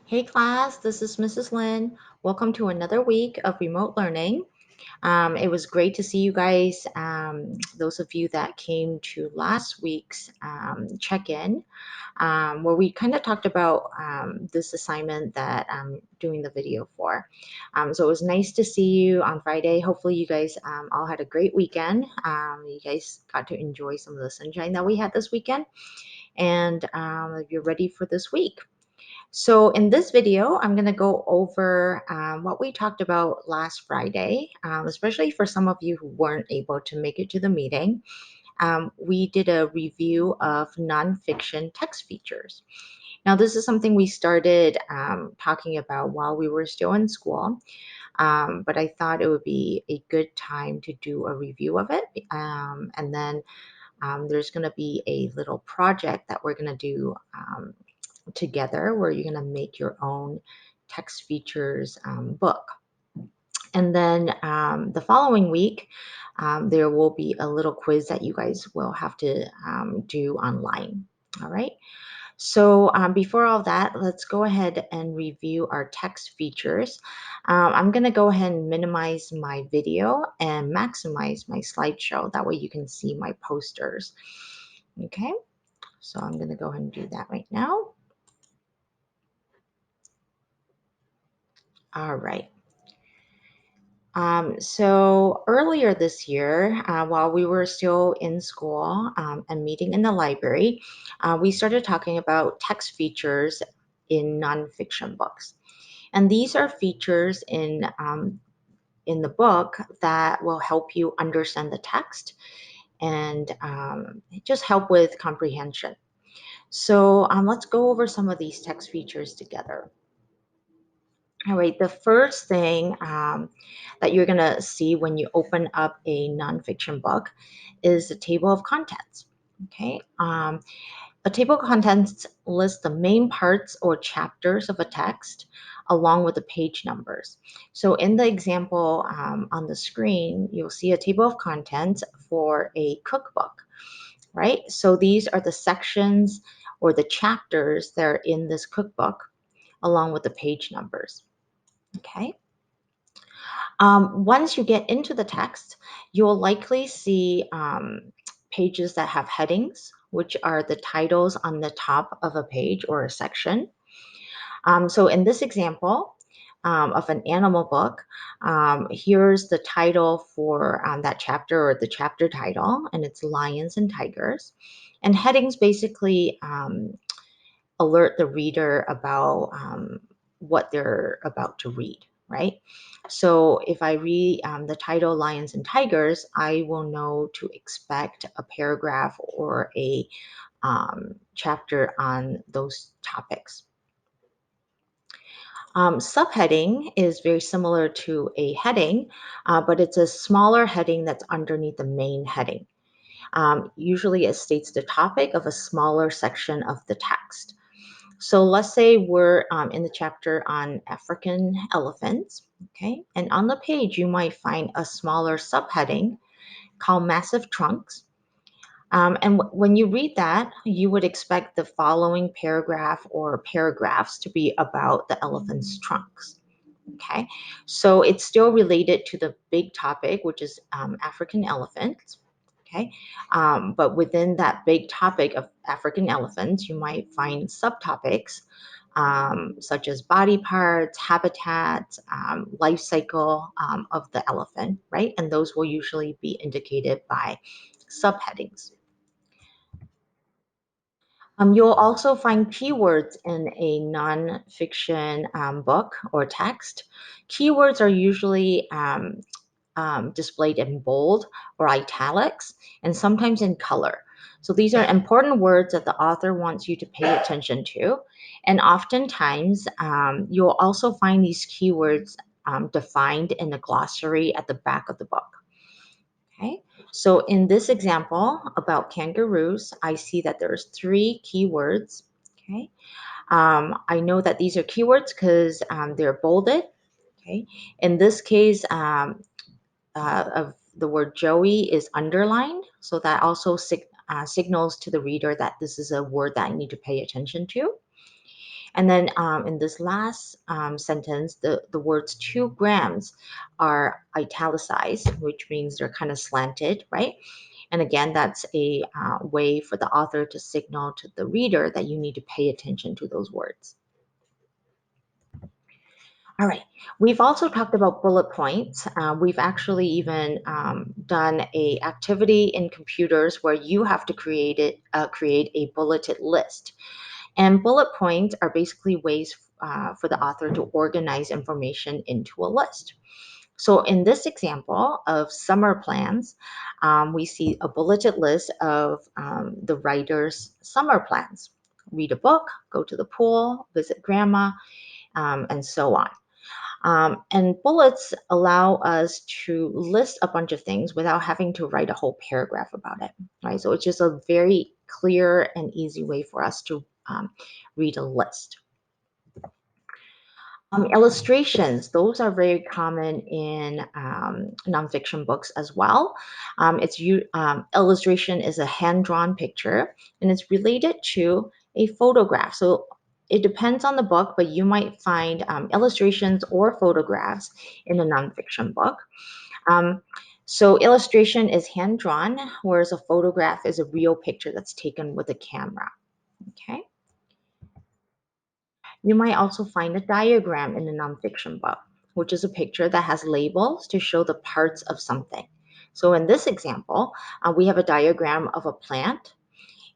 Hey class, this is Mrs. Lynn. Welcome to another week of remote learning. It was great to see you guys, those of you that came to last week's check-in, where we kind of talked about this assignment that I'm doing the video for. So it was nice to see you on Friday. Hopefully you guys all had a great weekend. You guys got to enjoy some of the sunshine that we had this weekend. And you're ready for this week. So in this video, I'm going to go over what we talked about last Friday, especially for some of you who weren't able to make it to the meeting. We did a review of nonfiction text features. Now, this is something we started talking about while we were still in school, but I thought it would be a good time to do a review of it. And then there's going to be a little project that we're going to do together where you're going to make your own text features book. And then the following week, there will be a little quiz that you guys will have to do online. All right. So before all that, let's go ahead and review our text features. I'm going to go ahead and minimize my video and maximize my slideshow. That way you can see my posters. Okay. So I'm going to go ahead and do that right now. All right. So earlier this year, while we were still in school and meeting in the library, we started talking about text features in nonfiction books. And these are features in the book that will help you understand the text and just help with comprehension. So let's go over some of these text features together. All right, the first thing that you're going to see when you open up a nonfiction book is the table of contents. Okay, a table of contents lists the main parts or chapters of a text along with the page numbers. So in the example on the screen, you'll see a table of contents for a cookbook, right? So these are the sections or the chapters that are in this cookbook along with the page numbers. Okay. Once you get into the text, you'll likely see pages that have headings, which are the titles on the top of a page or a section. So in this example of an animal book, here's the title for that chapter or the chapter title, and it's Lions and Tigers. And headings basically alert the reader about what they're about to read, right? So if I read the title Lions and Tigers, I will know to expect a paragraph or a chapter on those topics. Subheading is very similar to a heading, but it's a smaller heading that's underneath the main heading. Usually it states the topic of a smaller section of the text. So let's say we're in the chapter on African elephants, okay? And on the page, you might find a smaller subheading called Massive Trunks. And when you read that, you would expect the following paragraph or paragraphs to be about the elephant's trunks, okay? So it's still related to the big topic, which is African elephants. Okay, but within that big topic of African elephants, you might find subtopics such as body parts, habitat, life cycle of the elephant, right? And those will usually be indicated by subheadings. You'll also find keywords in a nonfiction book or text. Keywords are usually displayed in bold or italics, and sometimes in color. So these are important words that the author wants you to pay attention to. And oftentimes, you'll also find these keywords defined in the glossary at the back of the book. Okay, so in this example about kangaroos, I see that there's 3 keywords. Okay, I know that these are keywords because they're bolded. Okay, in this case, of the word Joey is underlined. So that also signals to the reader that this is a word that I need to pay attention to. And then in this last sentence, the words 2 grams are italicized, which means they're kind of slanted, right? And again, that's a way for the author to signal to the reader that you need to pay attention to those words. All right. We've also talked about bullet points. We've actually even done a activity in computers where you have to create a bulleted list. And bullet points are basically ways for the author to organize information into a list. So in this example of summer plans, we see a bulleted list of the writer's summer plans. Read a book, go to the pool, visit grandma, and so on. And bullets allow us to list a bunch of things without having to write a whole paragraph about it, right? So it's just a very clear and easy way for us to read a list. Illustrations, those are very common in nonfiction books as well. Illustration is a hand-drawn picture, and it's related to a photograph. So it depends on the book, but you might find illustrations or photographs in a nonfiction book. Um, so illustration is hand-drawn, whereas a photograph is a real picture that's taken with a camera. Okay. You might also find a diagram in a nonfiction book, which is a picture that has labels to show the parts of something. So in this example, we have a diagram of a plant,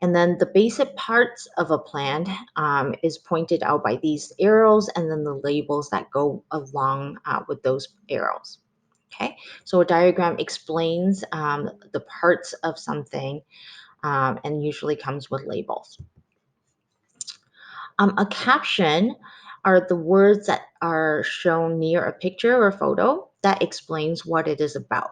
and then the basic parts of a plant is pointed out by these arrows, and then the labels that go along with those arrows. Okay, so a diagram explains the parts of something and usually comes with labels. A caption are the words that are shown near a picture or photo that explains what it is about.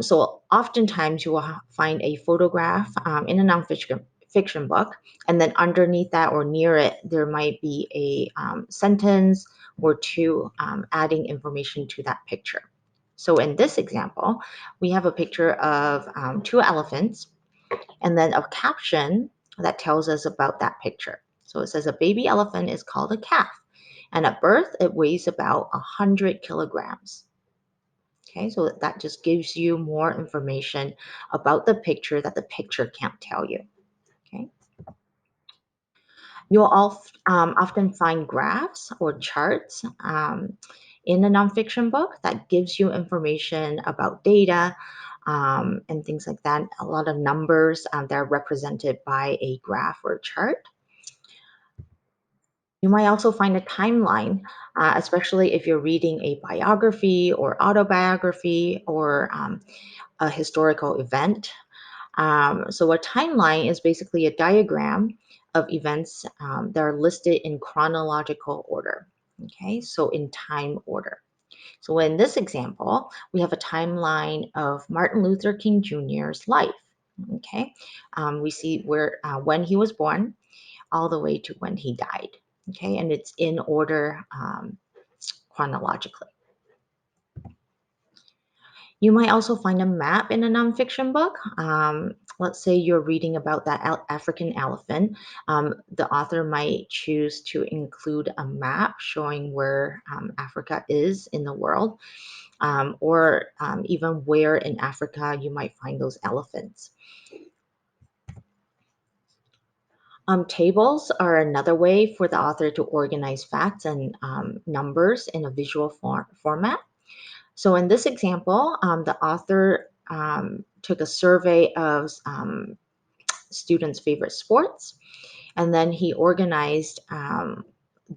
So oftentimes you will find a photograph in a nonfiction fiction book, and then underneath that or near it, there might be a sentence or two adding information to that picture. So in this example, we have a picture of 2 elephants and then a caption that tells us about that picture. So it says a baby elephant is called a calf, and at birth it weighs about 100 kilograms. Okay, so that just gives you more information about the picture that the picture can't tell you. Okay, you'll often find graphs or charts in a nonfiction book that gives you information about data and things like that. A lot of numbers that are represented by a graph or chart. You might also find a timeline, especially if you're reading a biography or autobiography or a historical event. So a timeline is basically a diagram of events that are listed in chronological order. Okay, so in time order. So in this example, we have a timeline of Martin Luther King Jr.'s life. Okay, we see where when he was born, all the way to when he died. Okay, and it's in order chronologically. You might also find a map in a nonfiction book. Let's say you're reading about that African elephant. The author might choose to include a map showing where Africa is in the world, or even where in Africa you might find those elephants. Tables are another way for the author to organize facts and numbers in a visual format. So in this example, the author took a survey of students' favorite sports, and then he organized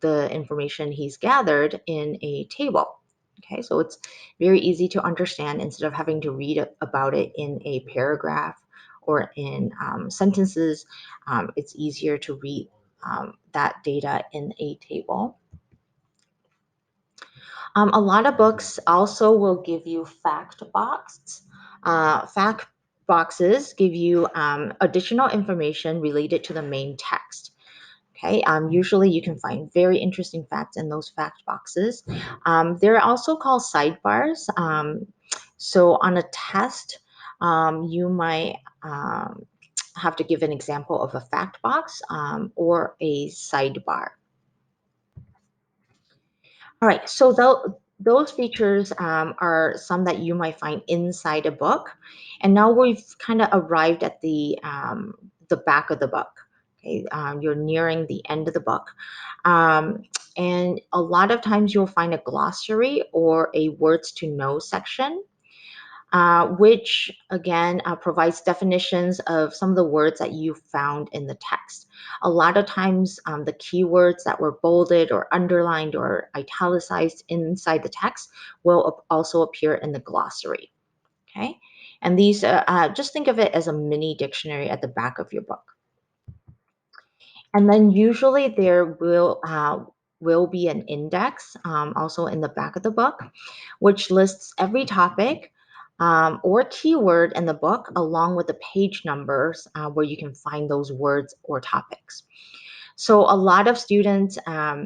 the information he's gathered in a table. Okay, so it's very easy to understand instead of having to read about it in a paragraph or in sentences. It's easier to read that data in a table. A lot of books also will give you fact boxes. Fact boxes give you additional information related to the main text. Okay, usually you can find very interesting facts in those fact boxes. They're also called sidebars. So on a test, you might have to give an example of a fact box or a sidebar. All right, so those features are some that you might find inside a book. And now we've kind of arrived at the back of the book. Okay, you're nearing the end of the book. Um, and a lot of times you'll find a glossary or a words to know section, which again provides definitions of some of the words that you found in the text. A lot of times, the keywords that were bolded or underlined or italicized inside the text will also appear in the glossary. Okay, and these just think of it as a mini dictionary at the back of your book. And then usually there will be an index also in the back of the book, which lists every topic or keyword in the book along with the page numbers where you can find those words or topics. So a lot of students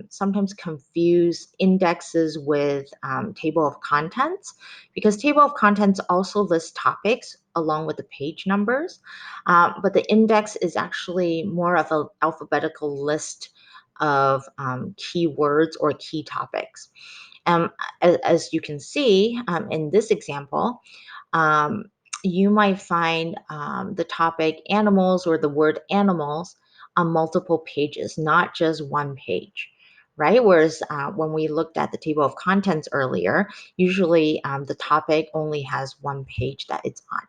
sometimes confuse indexes with table of contents, because table of contents also lists topics along with the page numbers, but the index is actually more of an alphabetical list of keywords or key topics. Um, as you can see in this example, um, you might find the topic animals or the word animals on multiple pages, not just one page, right? Whereas when we looked at the table of contents earlier, usually the topic only has one page that it's on.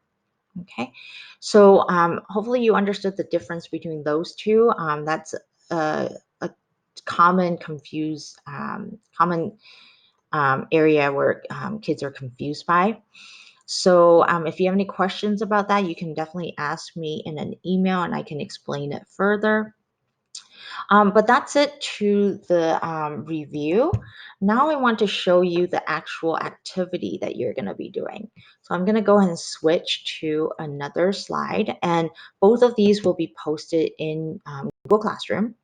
Okay, so hopefully you understood the difference between those two. That's a common area where kids are confused by. So if you have any questions about that, you can definitely ask me in an email and I can explain it further. But that's it to the review. Now I want to show you the actual activity that you're going to be doing. So I'm going to go ahead and switch to another slide, and both of these will be posted in Google Classroom.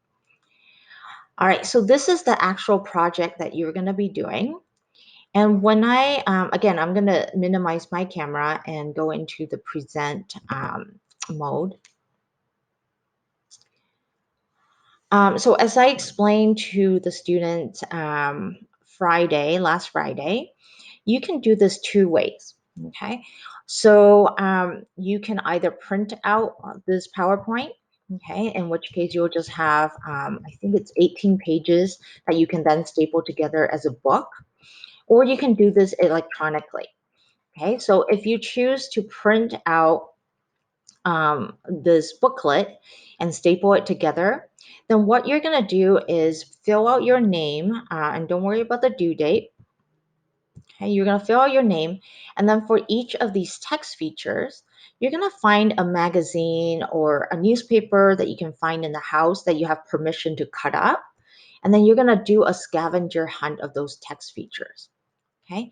All right, so this is the actual project that you're going to be doing. And when again, I'm going to minimize my camera and go into the present mode. So as I explained to the student last Friday, you can do this two ways, okay? So you can either print out this PowerPoint, okay, in which case you'll just have, I think it's 18 pages that you can then staple together as a book, or you can do this electronically, okay? So if you choose to print out this booklet and staple it together, then what you're going to do is fill out your name and don't worry about the due date. Okay, you're going to fill out your name, and then for each of these text features, you're going to find a magazine or a newspaper that you can find in the house that you have permission to cut up, and then you're going to do a scavenger hunt of those text features. Okay.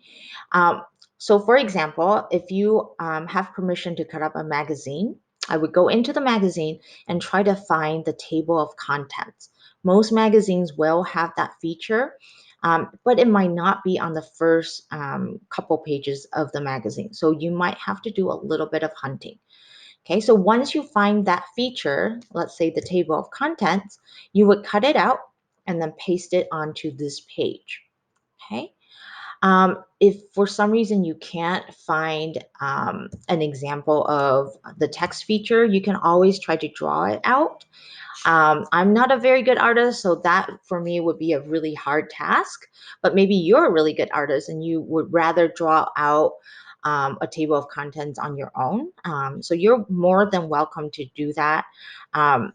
Um, so for example, if you have permission to cut up a magazine, I would go into the magazine and try to find the table of contents. Most magazines will have that feature, but it might not be on the first couple pages of the magazine. So you might have to do a little bit of hunting. Okay, so once you find that feature, let's say the table of contents, you would cut it out and then paste it onto this page. Okay. If for some reason you can't find an example of the text feature, you can always try to draw it out. I'm not a very good artist, so that for me would be a really hard task, but maybe you're a really good artist and you would rather draw out a table of contents on your own. So you're more than welcome to do that. Um,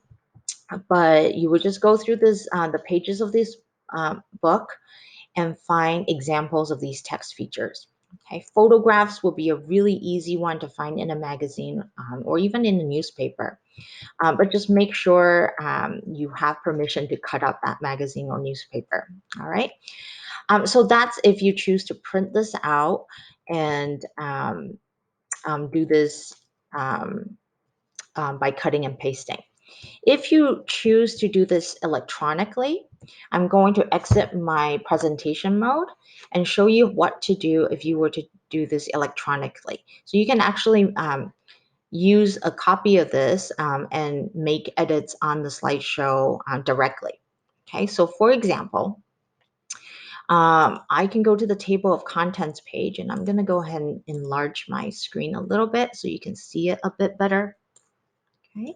but you would just go through the pages of this book and find examples of these text features. Okay, photographs will be a really easy one to find in a magazine or even in a newspaper. But just make sure you have permission to cut up that magazine or newspaper. All right. So that's if you choose to print this out and do this by cutting and pasting. If you choose to do this electronically, I'm going to exit my presentation mode and show you what to do if you were to do this electronically. So you can actually use a copy of this and make edits on the slideshow directly. Okay, so for example, I can go to the table of contents page, and I'm going to go ahead and enlarge my screen a little bit so you can see it a bit better. Okay,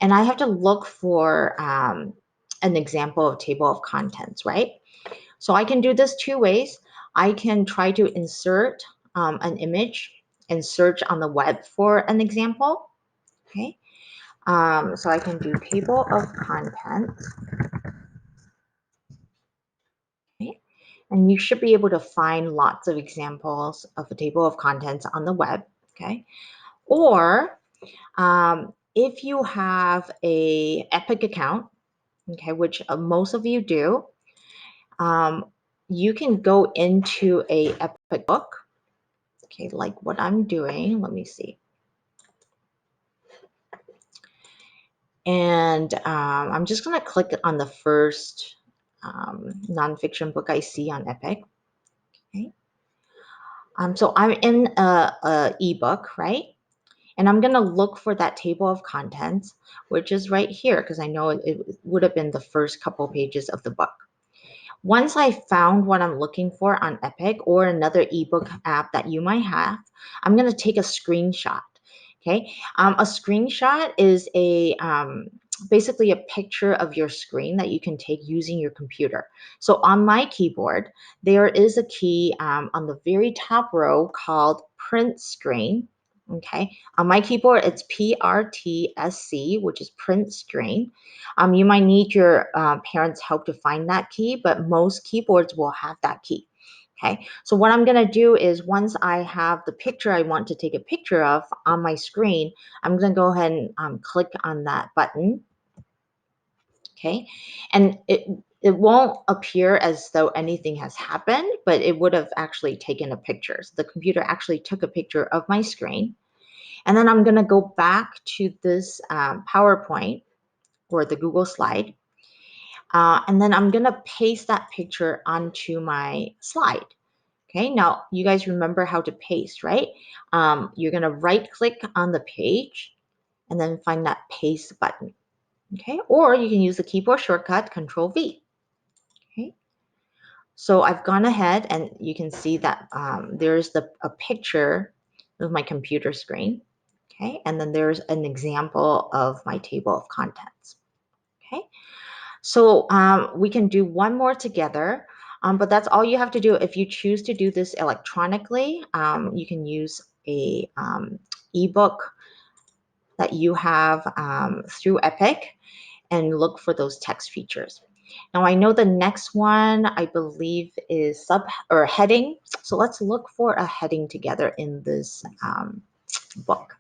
and I have to look for an example of table of contents, right? So I can do this two ways. I can try to insert an image and search on the web for an example. Okay, so I can do table of contents. Okay, and you should be able to find lots of examples of a table of contents on the web. Okay, or if you have a Epic account, okay, which most of you do, um, you can go into a Epic book. Okay, like what I'm doing. Let me see. And I'm just going to click on the first nonfiction book I see on Epic. Okay. So I'm in a ebook, right? And I'm going to look for that table of contents, which is right here, because I know it would have been the first couple pages of the book. Once I found what I'm looking for on Epic or another ebook app that you might have, I'm going to take a screenshot. Okay, a screenshot is a basically a picture of your screen that you can take using your computer. So on my keyboard, there is a key on the very top row called print screen. Okay, on my keyboard, it's PRTSC, which is print screen. You might need your parents' help to find that key, but most keyboards will have that key. Okay, so what I'm going to do is once I have the picture I want to take a picture of on my screen, I'm going to go ahead and click on that button. Okay, and it won't appear as though anything has happened, but it would have actually taken a picture. So the computer actually took a picture of my screen. And then I'm going to go back to this PowerPoint or the Google slide. And then I'm going to paste that picture onto my slide. Okay, now you guys remember how to paste, right? You're going to right click on the page and then find that paste button. Okay, or you can use the keyboard shortcut Control V. Okay, so I've gone ahead and you can see that there's a picture of my computer screen. Okay, and then there's an example of my table of contents. Okay, so we can do one more together, but that's all you have to do. If you choose to do this electronically, you can use a ebook that you have through Epic and look for those text features. Now I know the next one I believe is sub or heading. So let's look for a heading together in this book.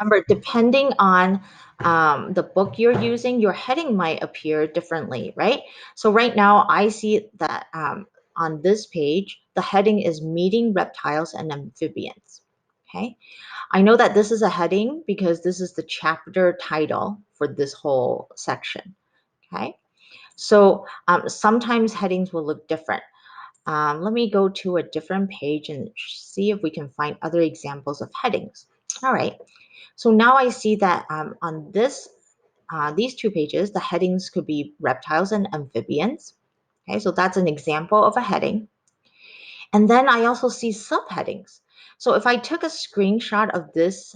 Remember, depending on the book you're using, your heading might appear differently, right? So right now I see that on this page, the heading is Meeting Reptiles and Amphibians. Okay, I know that this is a heading because this is the chapter title for this whole section. Okay, so sometimes headings will look different. Let me go to a different page and see if we can find other examples of headings. All right. So now I see that on these two pages, the headings could be reptiles and amphibians. Okay, so that's an example of a heading. And then I also see subheadings. So if I took a screenshot of this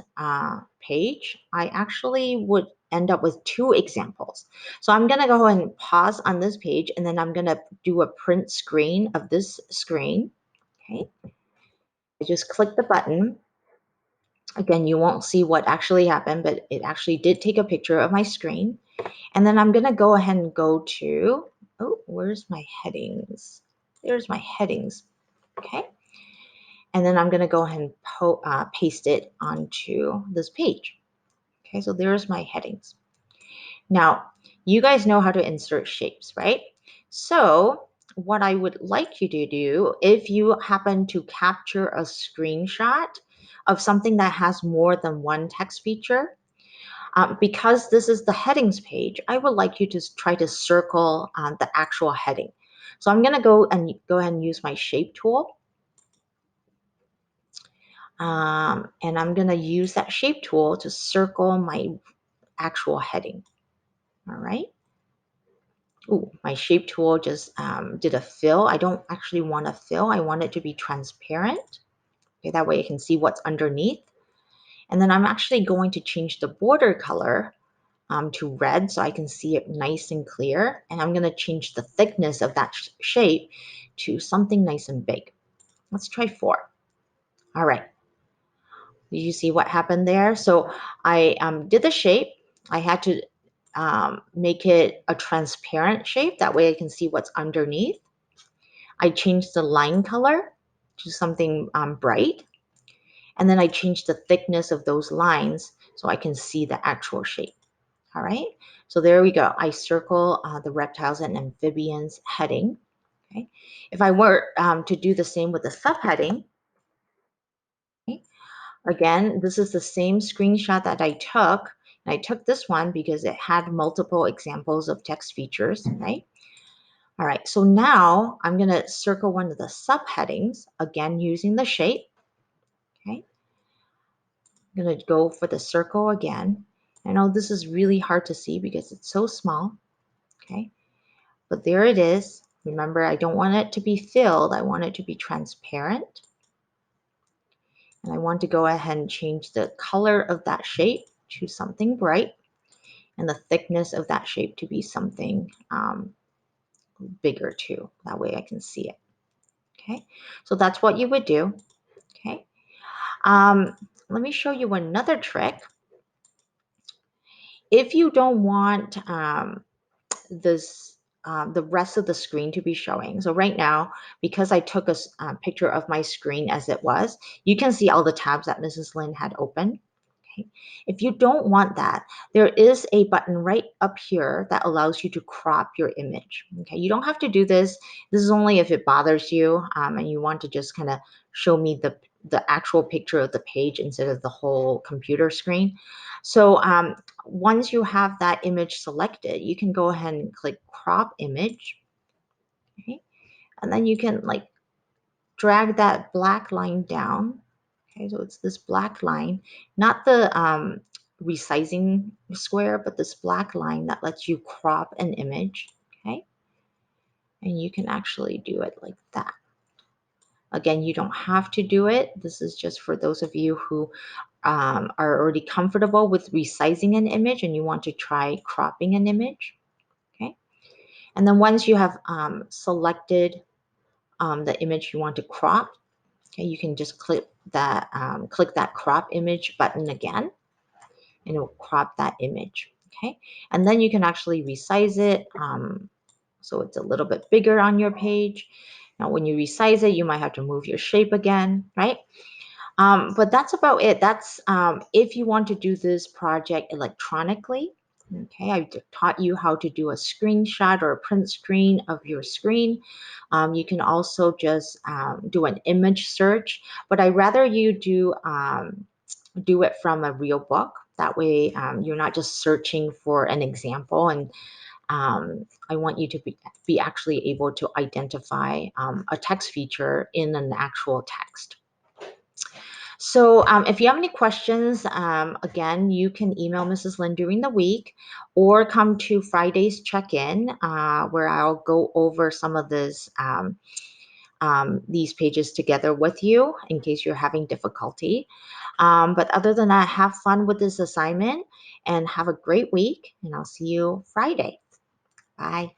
page, I actually would end up with two examples. So I'm going to go ahead and pause on this page, and then I'm going to do a print screen of this screen. Okay, I just click the button. Again, you won't see what actually happened, but it actually did take a picture of my screen. And then I'm going to go ahead and go to, oh, where's my headings? There's my headings. Okay. And then I'm going to go ahead and paste it onto this page. Okay, so there's my headings. Now, you guys know how to insert shapes, right? So what I would like you to do, if you happen to capture a screenshot of something that has more than one text feature, because this is the headings page, I would like you to try to circle the actual heading. So I'm going to go ahead and use my shape tool. And I'm going to use that shape tool to circle my actual heading. All right. Ooh, my shape tool just did a fill. I don't actually want a fill. I want it to be transparent. Okay, that way I can see what's underneath. And then I'm actually going to change the border color to red so I can see it nice and clear. And I'm going to change the thickness of that shape to something nice and big. Let's try 4. All right. Did you see what happened there? So I did the shape. I had to make it a transparent shape. That way I can see what's underneath. I changed the line color to something bright. And then I changed the thickness of those lines so I can see the actual shape. All right, so there we go. I circle the reptiles and amphibians heading. Okay, if I were to do the same with the subheading, okay, again, this is the same screenshot that I took. And I took this one because it had multiple examples of text features, right? All right, so now I'm going to circle one of the subheadings, again, using the shape. Okay, I'm going to go for the circle again. I know this is really hard to see because it's so small. Okay, but there it is. Remember, I don't want it to be filled. I want it to be transparent. And I want to go ahead and change the color of that shape to something bright and the thickness of that shape to be something bigger too. That way I can see it. Okay, so that's what you would do. Okay, let me show you another trick. If you don't want this the rest of the screen to be showing. So right now, because I took a picture of my screen as it was, you can see all the tabs that Mrs. Lynn had open. Okay. If you don't want that, there is a button right up here that allows you to crop your image. Okay, you don't have to do this. This is only if it bothers you and you want to just kind of show me the actual picture of the page instead of the whole computer screen. So once you have that image selected, you can go ahead and click crop image. Okay, and then you can like drag that black line down. Okay, so it's this black line, not the resizing square, but this black line that lets you crop an image. Okay, and you can actually do it like that. Again, you don't have to do it. This is just for those of you who are already comfortable with resizing an image and you want to try cropping an image. Okay, and then once you have selected the image you want to crop, okay, you can just click that crop image button again, and it will crop that image. Okay, and then you can actually resize it so it's a little bit bigger on your page. Now, when you resize it, you might have to move your shape again, right? But that's about it. That's if you want to do this project electronically. Okay, I taught you how to do a screenshot or a print screen of your screen. You can also just do an image search, but I'd rather you do it from a real book. That way, you're not just searching for an example, and I want you to be actually able to identify a text feature in an actual text. So if you have any questions, again, you can email Mrs. Lynn during the week or come to Friday's check-in where I'll go over some of these pages together with you in case you're having difficulty. But other than that, have fun with this assignment and have a great week, and I'll see you Friday. Bye.